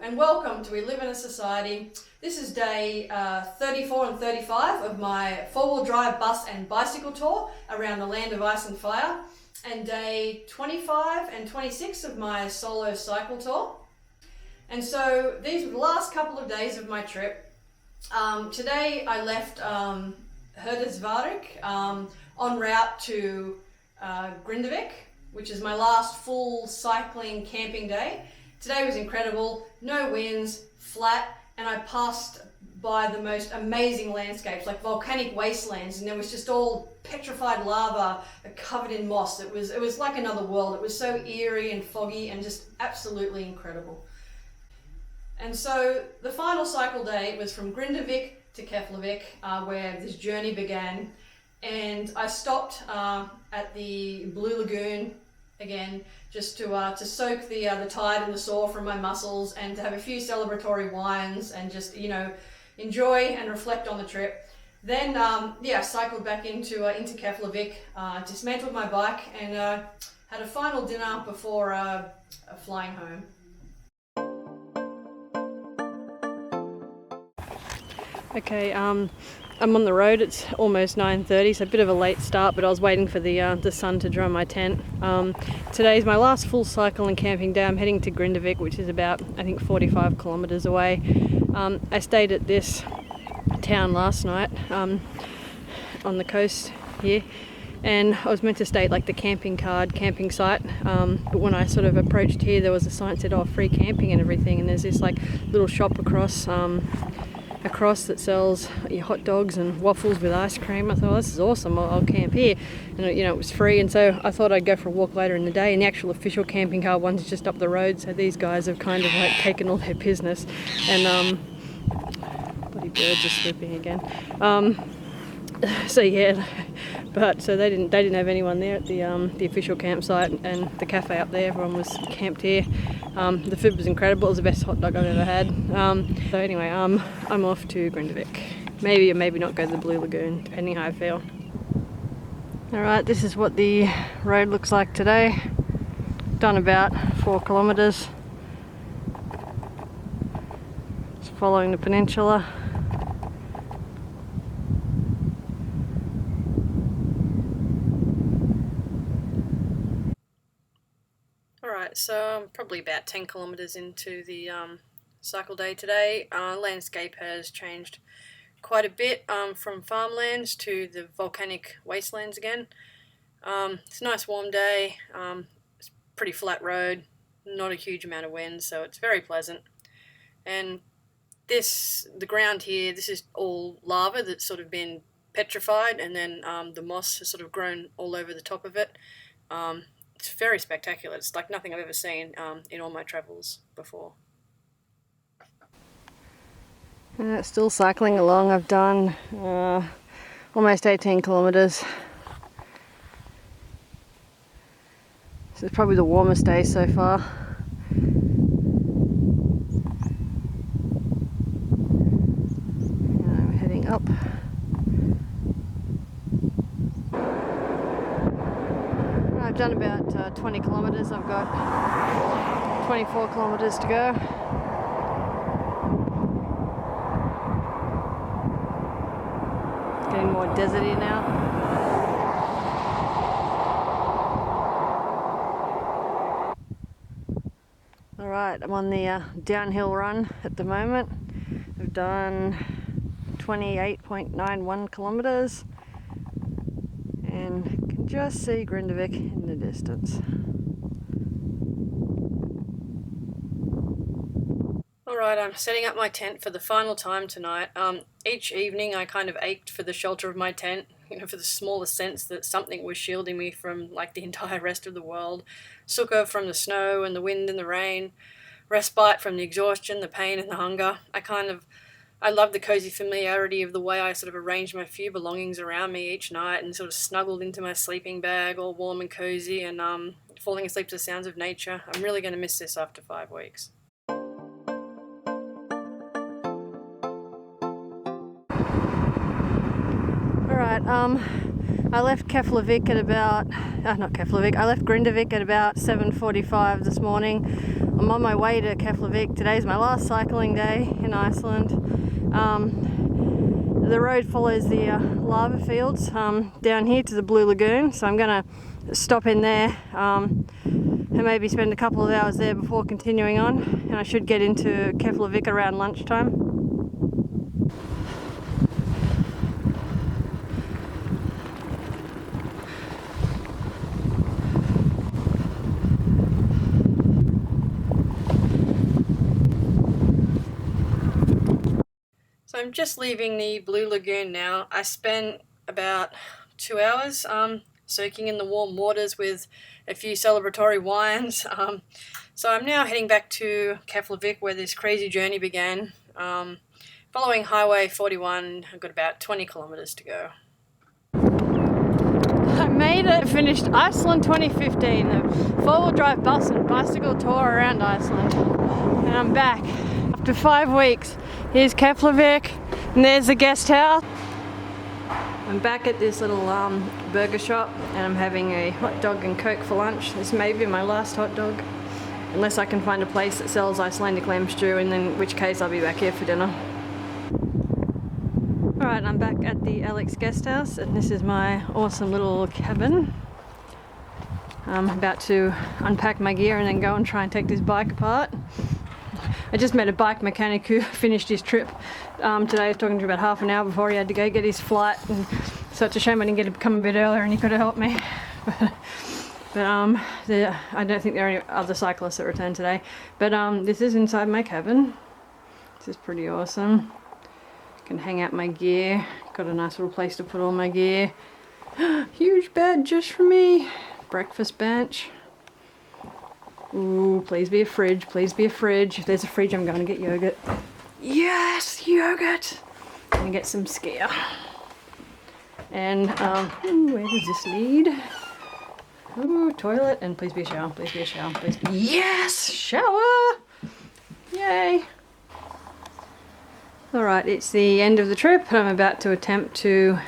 and welcome to We Live in a Society. This is day 34 and 35 of my four-wheel drive bus and bicycle tour around the land of ice and fire, and day 25 and 26 of my solo cycle tour. And so these were the last couple of days of my trip. Today I left Herdisarvik en route to Grindavik, which is my last full cycling camping day. Today was incredible, no winds, flat, and I passed by the most amazing landscapes, like volcanic wastelands, and there was just all petrified lava covered in moss. It was like another world. It was so eerie and foggy and just absolutely incredible. And so the final cycle day was from Grindavik to Keflavik, where this journey began. And I stopped at the Blue Lagoon again, just to soak the tide and the sore from my muscles, and to have a few celebratory wines and just enjoy and reflect on the trip. Then cycled back into Keflavik, dismantled my bike, and had a final dinner before flying home. Okay, I'm on the road. It's almost 9:30, so a bit of a late start, but I was waiting for the sun to dry my tent. Today's my last full cycle and camping day. I'm heading to Grindavik, which is about, I think, 45 kilometres away. I stayed at this town last night on the coast here, and I was meant to stay at like the camping site, but when I sort of approached here, there was a sign that said, oh, free camping and everything, and there's this like little shop across that sells hot dogs and waffles with ice cream. I thought, oh, this is awesome, I'll camp here. And it was free, and so I thought I'd go for a walk later in the day, and the actual official camping car one's just up the road, so these guys have kind of like taken all their business. And bloody birds are swooping again. So they didn't have anyone there at the official campsite, and the cafe up there, everyone was camped here. The food was incredible. It was the best hot dog I've ever had. So anyway, I'm off to Grindavik. Maybe or maybe not go to the Blue Lagoon, depending how I feel. Alright, this is what the road looks like today. Done about 4 kilometres. Just following the peninsula. Alright, so I'm probably about 10 kilometres into the cycle day today. Landscape has changed quite a bit, from farmlands to the volcanic wastelands again. It's a nice warm day, it's a pretty flat road, not a huge amount of wind, so it's very pleasant. And the ground here, this is all lava that's sort of been petrified, and then the moss has sort of grown all over the top of it. It's very spectacular. It's like nothing I've ever seen in all my travels before. Still cycling along. I've done almost 18 kilometres. This is probably the warmest day so far. And I'm heading up. I've done about 20 kilometres. I've got 24 kilometres to go. Getting more deserty now. Alright, I'm on the downhill run at the moment. I've done 28.91 kilometres and can just see Grindavik in the distance. Alright, I'm setting up my tent for the final time tonight. Each evening I kind of ached for the shelter of my tent, for the smallest sense that something was shielding me from like the entire rest of the world. Succor from the snow and the wind and the rain, respite from the exhaustion, the pain and the hunger. I love the cozy familiarity of the way I sort of arranged my few belongings around me each night and sort of snuggled into my sleeping bag, all warm and cozy, and falling asleep to the sounds of nature. I'm really going to miss this after 5 weeks. Alright, I left Keflavik at about, not Keflavik, I left Grindavik at about 7:45 this morning. I'm on my way to Keflavik. Today's my last cycling day in Iceland. The road follows the lava fields down here to the Blue Lagoon, so I'm going to stop in there and maybe spend a couple of hours there before continuing on, and I should get into Keflavik around lunchtime. So I'm just leaving the Blue Lagoon now. I spent about 2 hours soaking in the warm waters with a few celebratory wines. So I'm now heading back to Keflavik where this crazy journey began. Following Highway 41, I've got about 20 kilometers to go. I made it, finished Iceland 2015, the four-wheel drive bus and bicycle tour around Iceland. And I'm back after 5 weeks. Here's Keflavik, and there's the guest house. I'm back at this little burger shop, and I'm having a hot dog and Coke for lunch. This may be my last hot dog, unless I can find a place that sells Icelandic lamb stew, and in which case I'll be back here for dinner. Alright, I'm back at the Alex guest house, and this is my awesome little cabin. I'm about to unpack my gear and then go and try and take this bike apart. I just met a bike mechanic who finished his trip today. I was talking to him about half an hour before he had to go get his flight, and so it's a shame I didn't get to come a bit earlier and he could have helped me. But I don't think there are any other cyclists that return today. But this is inside my cabin. This is pretty awesome. I can hang out my gear. Got a nice little place to put all my gear. Huge bed just for me. Breakfast bench. Ooh, please be a fridge, please be a fridge. If there's a fridge, I'm going to get yogurt. Yes, yogurt! I'm going to get some skier. And, where does this lead? Ooh, toilet, and please be a shower, please be a shower, please be... Yes! Shower! Yay! Alright, it's the end of the trip. I'm about to attempt to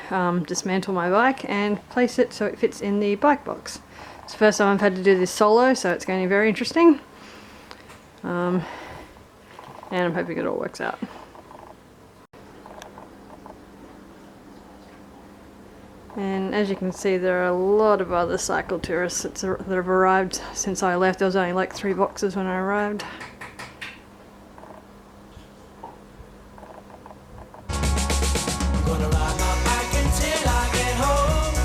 dismantle my bike and place it so it fits in the bike box. It's the first time I've had to do this solo, so it's going to be very interesting. And I'm hoping it all works out. And as you can see, there are a lot of other cycle tourists that have arrived since I left. There was only like 3 boxes when I arrived.